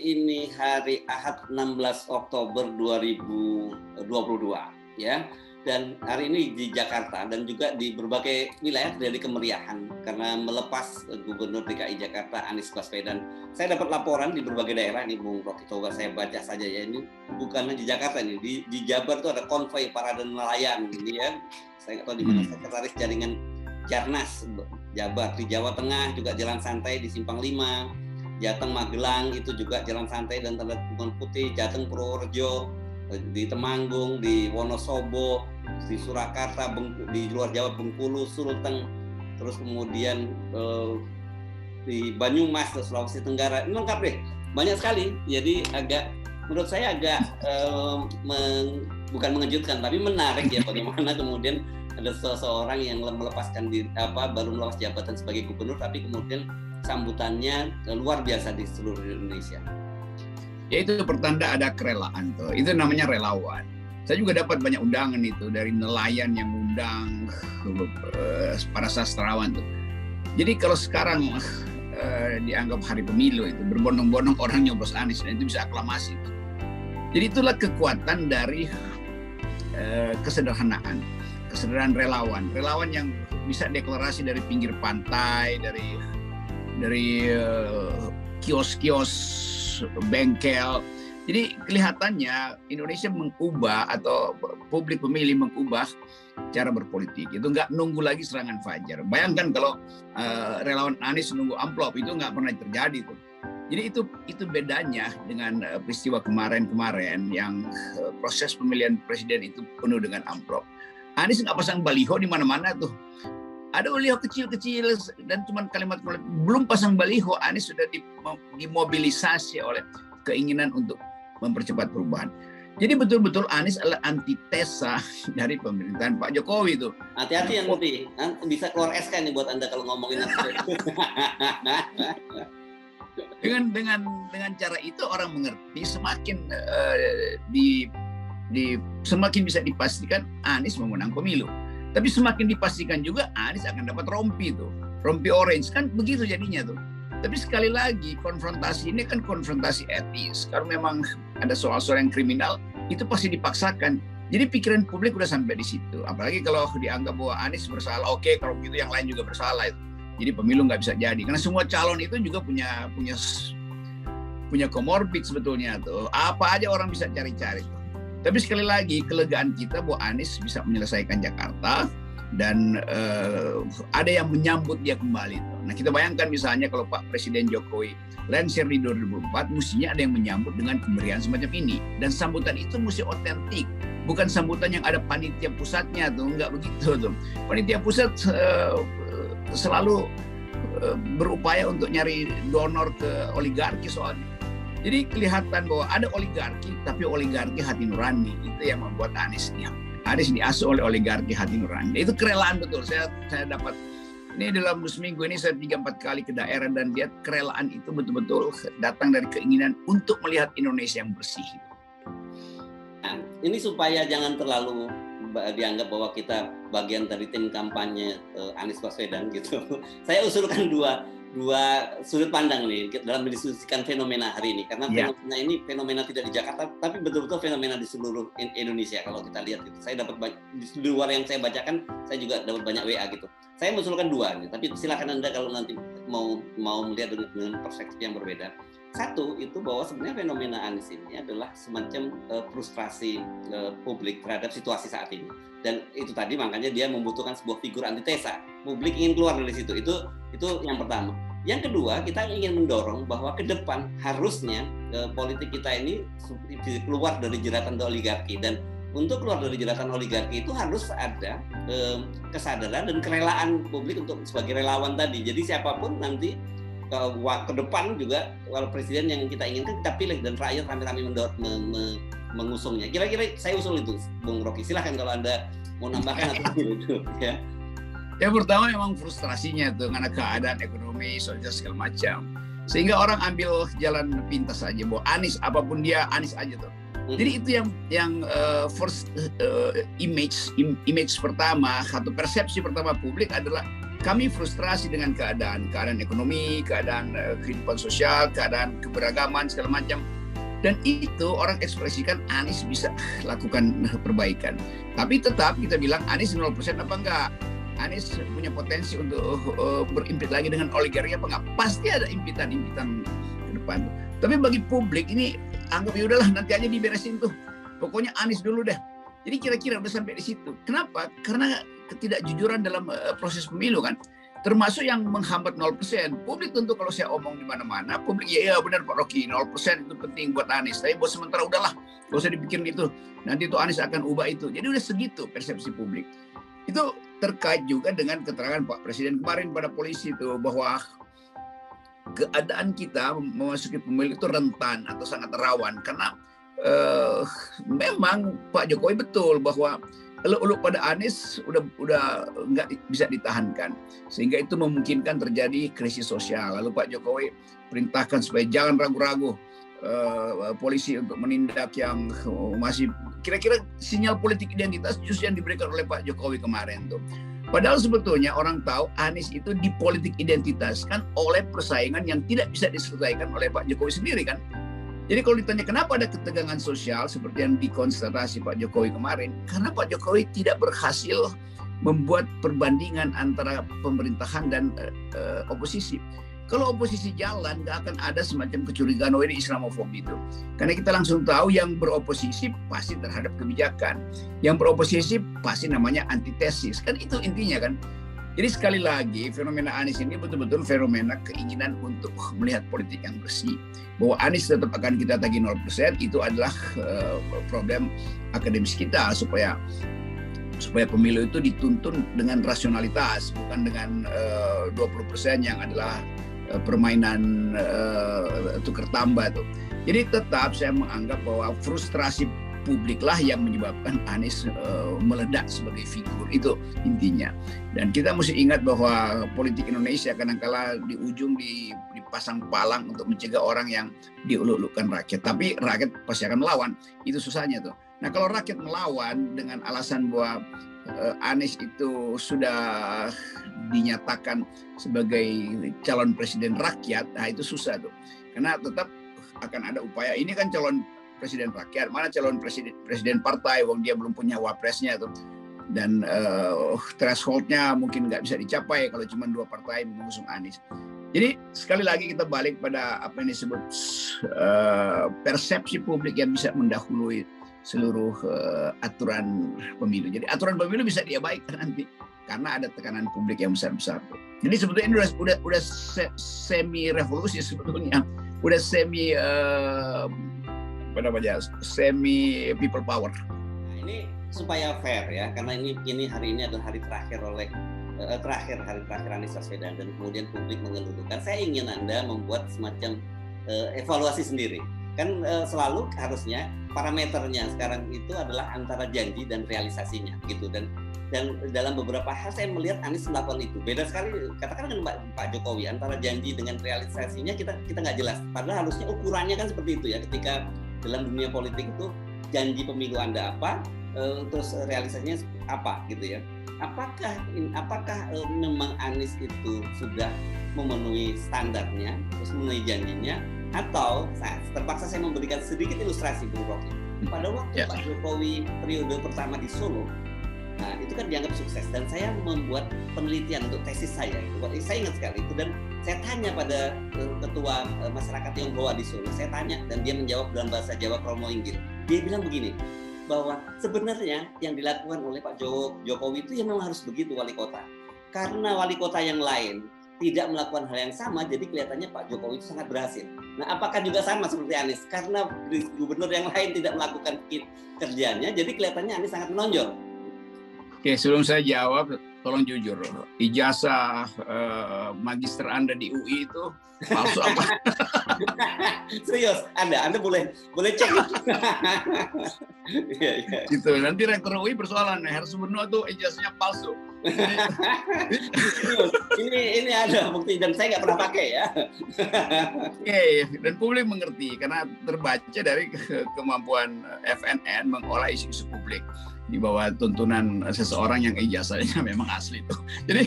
ini hari Ahad 16 Oktober 2022 ya. Dan hari ini di Jakarta dan juga di berbagai wilayah terjadi kemeriahan karena melepas Gubernur DKI Jakarta Anies Baswedan. Saya dapat laporan di berbagai daerah, ini Bung Rocky, coba saya baca saja ya. Ini bukan di Jakarta nih, di Jabar itu ada konvoi parade nelayan ini ya. Saya nggak tahu di mana, sekretaris jaringan Jarnas Jabar. Di Jawa Tengah juga jalan santai di Simpang 5, Jateng Magelang itu juga jalan santai dan tanda bunga putih, Jateng Purworejo, di Temanggung, di Wonosobo, di Surakarta, di luar Jawa Bengkulu, Sulteng, terus kemudian di Banyumas, Sulawesi Tenggara, ini lengkap deh, banyak sekali. Jadi menurut saya bukan mengejutkan, tapi menarik ya bagaimana kemudian ada seseorang yang melepaskan diri, baru melepas jabatan sebagai gubernur, tapi kemudian sambutannya luar biasa di seluruh Indonesia. Ya itu pertanda ada kerelaan tuh. Itu namanya relawan. Saya juga dapat banyak undangan itu dari nelayan yang undang para sastrawan tuh. Jadi kalau sekarang dianggap hari pemilu itu berbondong-bondong orang nyoblos Anies, dan itu bisa aklamasi tuh. Jadi itulah kekuatan dari kesederhanaan relawan yang bisa deklarasi dari pinggir pantai, dari kios-kios bengkel. Jadi kelihatannya Indonesia mengubah atau publik pemilih mengubah cara berpolitik. Itu nggak nunggu lagi serangan fajar. Bayangkan kalau relawan Anies nunggu amplop, itu nggak pernah terjadi tuh. Jadi itu bedanya dengan peristiwa kemarin yang proses pemilihan presiden itu penuh dengan amplop. Anies nggak pasang baliho di mana-mana tuh. Ada baliho kecil-kecil dan cuma kalimat belum pasang baliho, Anies sudah dimobilisasi oleh keinginan untuk mempercepat perubahan. Jadi betul-betul Anies adalah antitesa dari pemerintahan Pak Jokowi itu. Hati-hati yang Putih, bisa keluar SK nih buat Anda kalau ngomongin dengan cara itu orang mengerti, semakin semakin bisa dipastikan Anies memenang pemilu. Tapi semakin dipastikan juga Anies akan dapat rompi tuh, rompi orange, kan begitu jadinya tuh. Tapi sekali lagi konfrontasi ini kan konfrontasi etis. Kalau memang ada soal-soal yang kriminal, itu pasti dipaksakan. Jadi pikiran publik udah sampai di situ. Apalagi kalau dianggap bahwa Anies bersalah, oke, kalau begitu yang lain juga bersalah. Jadi pemilu nggak bisa jadi. Karena semua calon itu juga punya komorbid sebetulnya tuh. Apa aja orang bisa cari-cari tuh. Tapi sekali lagi kelegaan kita bahwa Anies bisa menyelesaikan Jakarta dan ada yang menyambut dia kembali. Nah kita bayangkan misalnya kalau Pak Presiden Jokowi lengser di 2004, mestinya ada yang menyambut dengan kemeriahan semacam ini. Dan sambutan itu mesti otentik, bukan sambutan yang ada panitia pusatnya tuh, nggak begitu tuh. Panitia pusat selalu berupaya untuk nyari donor ke oligarki soalnya. Jadi kelihatan bahwa ada oligarki, tapi oligarki hati nurani. Itu yang membuat Anies diasuh oleh oligarki hati nurani. Itu kerelaan betul. Saya dapat ini dalam seminggu ini saya 3-4 kali ke daerah dan lihat kerelaan itu betul-betul datang dari keinginan untuk melihat Indonesia yang bersih. Nah, ini supaya jangan terlalu dianggap bahwa kita bagian dari tim kampanye Anies Baswedan gitu. Saya usulkan dua sudut pandang nih dalam mendiskusikan fenomena hari ini, karena fenomena ini fenomena tidak di Jakarta tapi betul-betul fenomena di seluruh Indonesia. Kalau kita lihat gitu, saya dapat di luar yang saya bacakan, saya juga dapat banyak WA gitu. Saya mengusulkan dua nih, tapi silakan Anda kalau nanti mau melihat dengan perspektif yang berbeda. Satu itu bahwa sebenarnya fenomena Anies ini adalah semacam frustrasi publik terhadap situasi saat ini, dan itu tadi makanya dia membutuhkan sebuah figur antitesa. Publik ingin keluar dari situ. Itu yang pertama. Yang kedua, kita ingin mendorong bahwa ke depan harusnya politik kita ini keluar dari jeratan oligarki, dan untuk keluar dari jeratan oligarki itu harus ada kesadaran dan kerelaan publik untuk sebagai relawan tadi. Jadi siapapun nanti ke depan juga, kalau presiden yang kita inginkan kita pilih dan rakyat rame-rame mengusungnya. Kira-kira saya usul itu, Bung Rocky. Silahkan kalau Anda mau nambahkan atau itu ya. Yang pertama memang frustrasinya tuh karena keadaan ekonomi, sosial segala macam. Sehingga orang ambil jalan pintas saja bahwa Anies, apapun dia Anies aja tuh. Jadi itu yang first image pertama atau persepsi pertama publik adalah kami frustrasi dengan keadaan ekonomi, keadaan kehidupan sosial, keadaan keberagaman segala macam. Dan itu orang ekspresikan Anies bisa lakukan perbaikan. Tapi tetap kita bilang Anies 0% apa enggak? Anies punya potensi untuk berimpit lagi dengan oligarki apa enggak? Pasti ada impitan-impitan ke depan. Tapi bagi publik ini anggap ya udahlah nanti aja diberesin tuh. Pokoknya Anies dulu deh. Jadi kira-kira udah sampai di situ. Kenapa? Karena ketidakjujuran dalam proses pemilu kan. Termasuk yang menghambat 0%. Publik tentu kalau saya omong di mana-mana, publik ya benar Pak Rocky, 0% itu penting buat Anies. Tapi buat sementara udahlah, gak usah dipikirin itu. Nanti itu Anies akan ubah itu. Jadi udah segitu persepsi publik. Itu terkait juga dengan keterangan Pak Presiden kemarin pada polisi itu bahwa keadaan kita memasuki pemilu itu rentan atau sangat rawan karena memang Pak Jokowi betul bahwa elok-elok pada Anies udah nggak bisa ditahankan sehingga itu memungkinkan terjadi krisis sosial. Lalu Pak Jokowi perintahkan supaya jangan ragu-ragu polisi untuk menindak yang masih kira-kira sinyal politik identitas justru yang diberikan oleh Pak Jokowi kemarin tuh. Padahal sebetulnya orang tahu Anies itu dipolitik identitaskan oleh persaingan yang tidak bisa diselesaikan oleh Pak Jokowi sendiri kan. Jadi kalau ditanya kenapa ada ketegangan sosial seperti yang dikonstatasi Pak Jokowi kemarin, karena Pak Jokowi tidak berhasil membuat perbandingan antara pemerintahan dan oposisi. Kalau oposisi jalan, nggak akan ada semacam kecurigaan oh ini Islamofob itu. Karena kita langsung tahu yang beroposisi pasti terhadap kebijakan. Yang beroposisi pasti namanya antitesis. Kan itu intinya kan. Jadi sekali lagi fenomena Anies ini betul-betul fenomena keinginan untuk melihat politik yang bersih. Bahwa Anies tetap akan kita tagih 0% itu adalah problem akademis kita supaya pemilu itu dituntun dengan rasionalitas bukan dengan 20% yang adalah permainan tukar tambah tuh. Jadi tetap saya menganggap bahwa frustrasi publik lah yang menyebabkan Anies meledak sebagai figur itu intinya. Dan kita mesti ingat bahwa politik Indonesia kadang-kala di ujung dipasang palang untuk mencegah orang yang diuluk-ulukkan rakyat. Tapi rakyat pasti akan melawan. Itu susahnya tuh. Nah kalau rakyat melawan dengan alasan bahwa Anies itu sudah dinyatakan sebagai calon presiden rakyat, nah itu susah tuh. Karena tetap akan ada upaya. Ini kan calon presiden rakyat, mana calon presiden partai, wong dia belum punya wapresnya tuh. Dan thresholdnya mungkin nggak bisa dicapai kalau cuma 2 partai mengusung Anies. Jadi sekali lagi kita balik pada apa yang disebut persepsi publik yang bisa mendahului seluruh aturan pemilu. Jadi aturan pemilu bisa diabaikan nanti karena ada tekanan publik yang besar-besar. Jadi sebetulnya ini udah semi revolusi sebetulnya, udah semi semi people power. Nah, ini supaya fair ya, karena ini hari ini adalah hari terakhir hari terakhir Anies Baswedan dan kemudian publik mengeluhkan. Saya ingin Anda membuat semacam evaluasi sendiri. Kan selalu harusnya parameternya sekarang itu adalah antara janji dan realisasinya gitu dan dalam beberapa hal saya melihat Anies melakukan itu. Beda sekali katakan dengan Pak Jokowi antara janji dengan realisasinya kita nggak jelas. Padahal harusnya ukurannya kan seperti itu ya, ketika dalam dunia politik itu janji pemilu Anda apa, terus realisasinya apa gitu ya. Apakah memang Anies itu sudah memenuhi standarnya, terus memenuhi janjinya, atau terpaksa saya memberikan sedikit ilustrasi Bung Rocky. Pada waktu Pak Jokowi periode pertama di Solo, nah itu kan dianggap sukses dan saya membuat penelitian untuk tesis saya. Saya ingat sekali itu dan saya tanya pada ketua masyarakat Tionghoa di Solo, saya tanya dan dia menjawab dalam bahasa Jawa Kromo Inggil. Dia bilang begini, bahwa sebenarnya yang dilakukan oleh Pak Jokowi itu memang harus begitu wali kota. Karena wali kota yang lain tidak melakukan hal yang sama, jadi kelihatannya Pak Jokowi itu sangat berhasil. Nah, apakah juga sama seperti Anies? Karena gubernur yang lain tidak melakukan kerjanya, jadi kelihatannya Anies sangat menonjol. Oke, sebelum saya jawab, tolong jujur. Ijazah magister Anda di UI itu palsu apa? Serius, Anda boleh cek. Gitu. Nanti rektor UI persoalan, Hersubeno tuh ijazahnya palsu. ini ada bukti dan saya nggak pernah pakai ya. Oke, dan publik mengerti karena terbaca dari kemampuan FNN mengolah isu-isu publik di bawah tuntunan seseorang yang ijazahnya memang asli itu. Jadi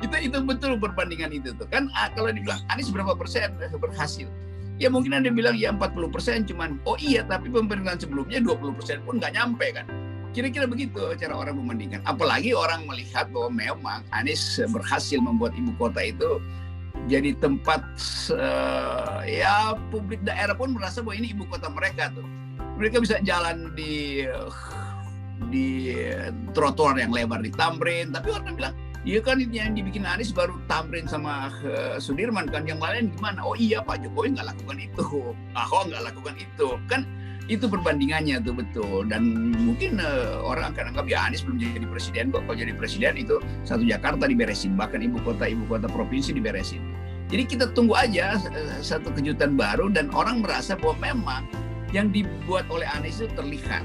Itu betul perbandingan itu tuh. Kan kalau dibilang Anies berapa persen berhasil? Ya mungkin ada yang bilang ya 40%, cuman oh iya tapi pemerintahan sebelumnya 20% pun nggak nyampe kan. Kira-kira begitu cara orang membandingkan. Apalagi orang melihat bahwa memang Anies berhasil membuat ibu kota itu jadi tempat ya publik daerah pun merasa bahwa ini ibu kota mereka tuh. Mereka bisa jalan di trotoar yang lebar di Tamrin, tapi orang bilang, iya kan yang dibikin Anies baru Tamrin sama Sudirman kan, yang lain gimana? Oh iya Pak Jokowi nggak lakukan itu, Ahok nggak lakukan itu, kan itu perbandingannya tuh betul. Dan mungkin orang akan anggap ya Anies belum jadi presiden kok, kalau jadi presiden itu satu Jakarta diberesin, bahkan ibu kota provinsi diberesin. Jadi kita tunggu aja satu kejutan baru dan orang merasa bahwa memang yang dibuat oleh Anies itu terlihat.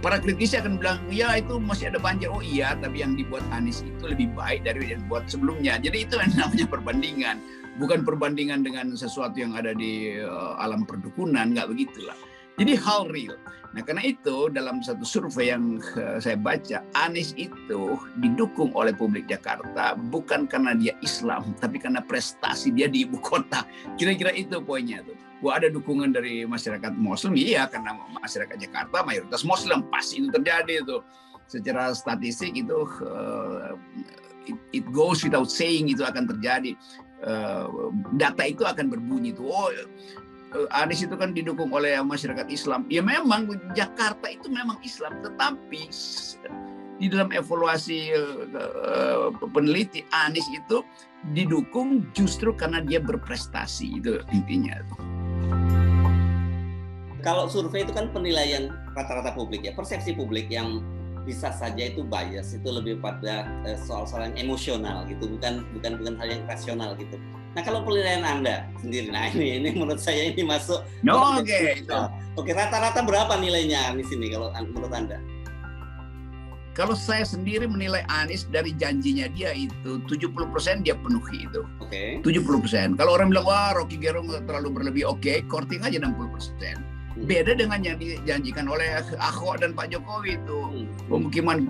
Para kritisi akan bilang, ya itu masih ada banjir. Oh iya, tapi yang dibuat Anies itu lebih baik dari yang dibuat sebelumnya. Jadi itu yang namanya perbandingan. Bukan perbandingan dengan sesuatu yang ada di alam perdukunan, nggak begitulah. Jadi hal real. Nah karena itu dalam satu survei yang saya baca, Anies itu didukung oleh publik Jakarta bukan karena dia Islam, tapi karena prestasi dia di ibu kota. Kira-kira itu poinnya tuh. Wah ada dukungan dari masyarakat Muslim, iya karena masyarakat Jakarta mayoritas Muslim, pasti itu terjadi itu. Secara statistik itu it goes without saying itu akan terjadi. Data itu akan berbunyi tuh. Oh, Anies itu kan didukung oleh masyarakat Islam. Ya memang Jakarta itu memang Islam, tetapi di dalam evaluasi peneliti Anies itu didukung justru karena dia berprestasi, itu intinya. Kalau survei itu kan penilaian rata-rata publik ya, persepsi publik yang bisa saja itu bias, itu lebih pada soal-soal yang emosional gitu, bukan hal yang rasional gitu. Nah kalau penilaian Anda sendiri, nah ini menurut saya ini masuk. Oke, rata-rata berapa nilainya Anies ini kalau menurut Anda? Kalau saya sendiri menilai Anies dari janjinya dia itu 70% dia penuhi itu. Oke. 70%. Kalau orang bilang wah Rocky Gerung terlalu berlebih, oke, korting aja 60%. Beda dengan yang dijanjikan oleh Ahok dan Pak Jokowi itu pemukiman,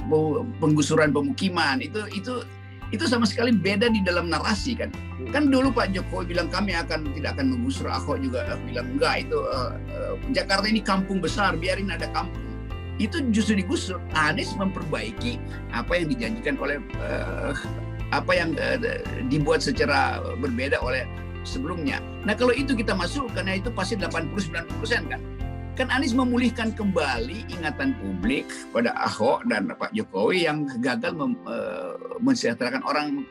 penggusuran pemukiman itu sama sekali beda di dalam narasi kan. Kan dulu Pak Jokowi bilang kami tidak akan menggusur, Ahok juga bilang enggak itu Jakarta ini kampung besar, biarin ada kampung. Itu justru digusur. Anies memperbaiki apa yang dijanjikan oleh apa yang dibuat secara berbeda oleh sebelumnya. Nah kalau itu kita masuk, karena itu pasti 80-90% kan. Kan Anies memulihkan kembali ingatan publik pada Ahok dan Pak Jokowi yang gagal mensejahterakan orang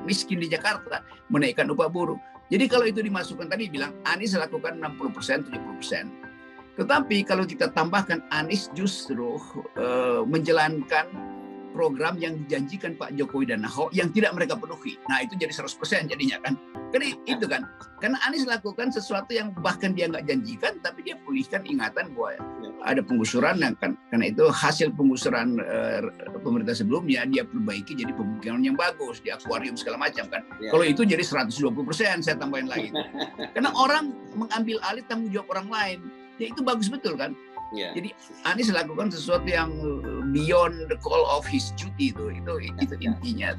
miskin di Jakarta, menaikkan upah buruh. Jadi kalau itu dimasukkan tadi bilang Anies lakukan 60%, 70%. Tetapi kalau kita tambahkan Anies justru menjalankan program yang dijanjikan Pak Jokowi dan Ahok yang tidak mereka penuhi. Nah itu jadi 100% jadinya kan. Karena itu kan. Karena Anies lakukan sesuatu yang bahkan dia nggak janjikan, tapi dia pulihkan ingatan bahwa ada penggusuran. Karena itu hasil penggusuran pemerintah sebelumnya dia perbaiki jadi pemukiman yang bagus, di akuarium segala macam kan. Kalau itu jadi 120% saya tambahin lagi. Karena orang mengambil alih tanggung jawab orang lain. Ya itu bagus betul kan. Jadi Anies lakukan sesuatu yang beyond the call of his duty itu intinya.